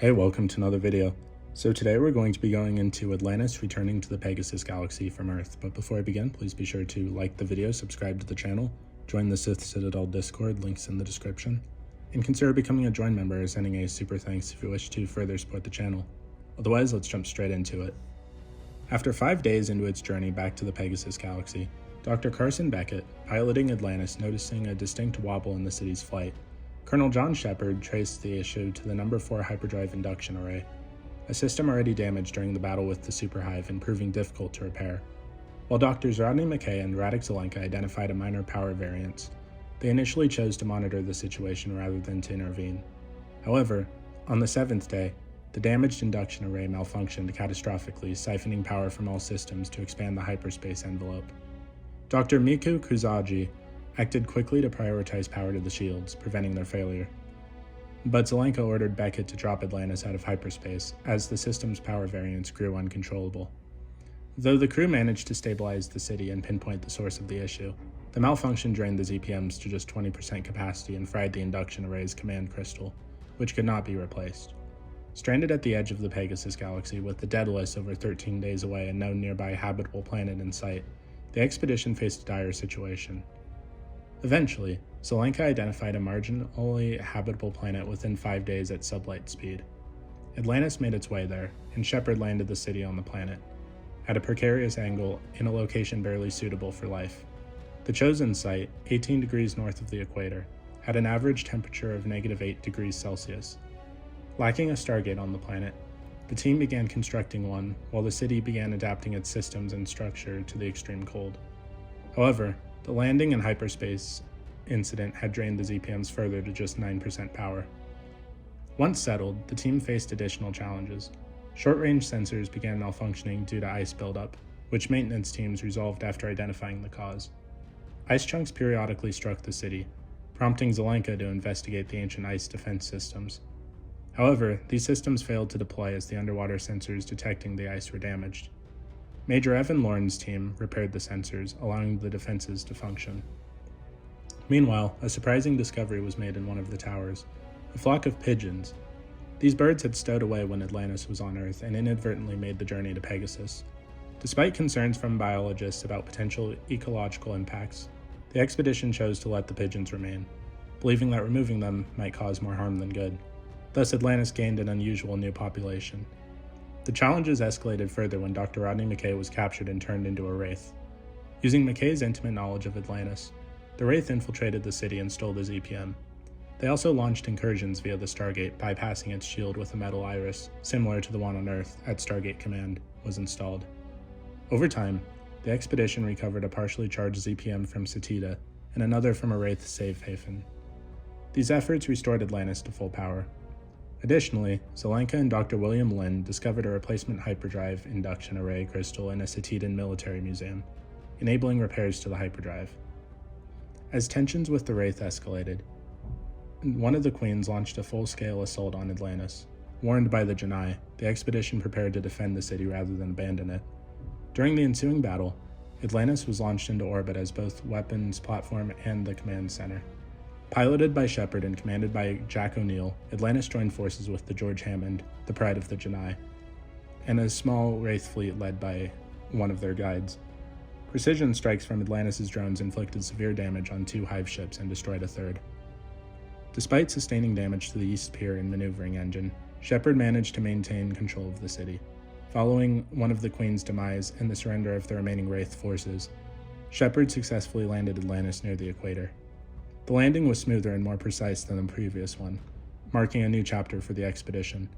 Hey, welcome to another video. So today we're going to be going into Atlantis returning to the Pegasus galaxy from Earth. But before I begin, please be sure to like the video, subscribe to the channel, join the Sith Citadel Discord, links in the description, and consider becoming a join member or sending a super thanks if you wish to further support the channel. Otherwise, let's jump straight into it. After 5 days into its journey back to the Pegasus galaxy, Dr. Carson Beckett, piloting Atlantis, noticing a distinct wobble in the city's flight. Colonel John Shepard traced the issue to the No. 4 hyperdrive induction array, a system already damaged during the battle with the superhive and proving difficult to repair. While Drs. Rodney McKay and Radek Zelenka identified a minor power variance, they initially chose to monitor the situation rather than to intervene. However, on the 7th day, the damaged induction array malfunctioned catastrophically, siphoning power from all systems to expand the hyperspace envelope. Dr. Miku Kuzaji acted quickly to prioritize power to the shields, preventing their failure. But Zelenka ordered Beckett to drop Atlantis out of hyperspace, as the system's power variance grew uncontrollable. Though the crew managed to stabilize the city and pinpoint the source of the issue, the malfunction drained the ZPMs to just 20% capacity and fried the induction array's command crystal, which could not be replaced. Stranded at the edge of the Pegasus galaxy with the Daedalus over 13 days away and no nearby habitable planet in sight, the expedition faced a dire situation. Eventually, Zelenka identified a marginally habitable planet within 5 days at sublight speed. Atlantis made its way there, and Shepard landed the city on the planet, at a precarious angle in a location barely suitable for life. The chosen site, 18 degrees north of the equator, had an average temperature of -8 degrees Celsius. Lacking a Stargate on the planet, the team began constructing one, while the city began adapting its systems and structure to the extreme cold. However, the landing and hyperspace incident had drained the ZPMs further to just 9% power. Once settled, the team faced additional challenges. Short-range sensors began malfunctioning due to ice buildup, which maintenance teams resolved after identifying the cause. Ice chunks periodically struck the city, prompting Zelenka to investigate the ancient ice defense systems. However, these systems failed to deploy as the underwater sensors detecting the ice were damaged. Major Evan Lauren's team repaired the sensors, allowing the defenses to function. Meanwhile, a surprising discovery was made in one of the towers: a flock of pigeons. These birds had stowed away when Atlantis was on Earth and inadvertently made the journey to Pegasus. Despite concerns from biologists about potential ecological impacts, the expedition chose to let the pigeons remain, believing that removing them might cause more harm than good. Thus, Atlantis gained an unusual new population. The challenges escalated further when Dr. Rodney McKay was captured and turned into a wraith. Using McKay's intimate knowledge of Atlantis, the wraith infiltrated the city and stole the ZPM. They also launched incursions via the Stargate, bypassing its shield with a metal iris, similar to the one on Earth at Stargate Command, was installed. Over time, the expedition recovered a partially charged ZPM from Satida and another from a wraith safe haven. These efforts restored Atlantis to full power. Additionally, Zelenka and Dr. William Lynn discovered a replacement hyperdrive induction array crystal in a Satidan military museum, enabling repairs to the hyperdrive. As tensions with the Wraith escalated, one of the queens launched a full-scale assault on Atlantis. Warned by the Janai, the expedition prepared to defend the city rather than abandon it. During the ensuing battle, Atlantis was launched into orbit as both weapons platform and the command center. Piloted by Shepard and commanded by Jack O'Neill, Atlantis joined forces with the George Hammond, the pride of the Janai, and a small Wraith fleet led by one of their guides. Precision strikes from Atlantis' drones inflicted severe damage on 2 hive ships and destroyed a third. Despite sustaining damage to the East Pier and maneuvering engine, Shepard managed to maintain control of the city. Following one of the Queen's demise and the surrender of the remaining Wraith forces, Shepard successfully landed Atlantis near the equator. The landing was smoother and more precise than the previous one, marking a new chapter for the expedition.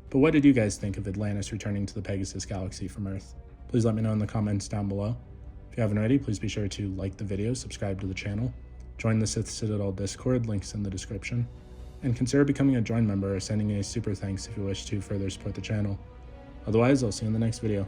But what did you guys think of Atlantis returning to the Pegasus galaxy from Earth? Please let me know in the comments down below. If you haven't already, please be sure to like the video, subscribe to the channel, join the Sith Citadel Discord, links in the description, and consider becoming a join member or sending a super thanks if you wish to further support the channel. Otherwise, I'll see you in the next video.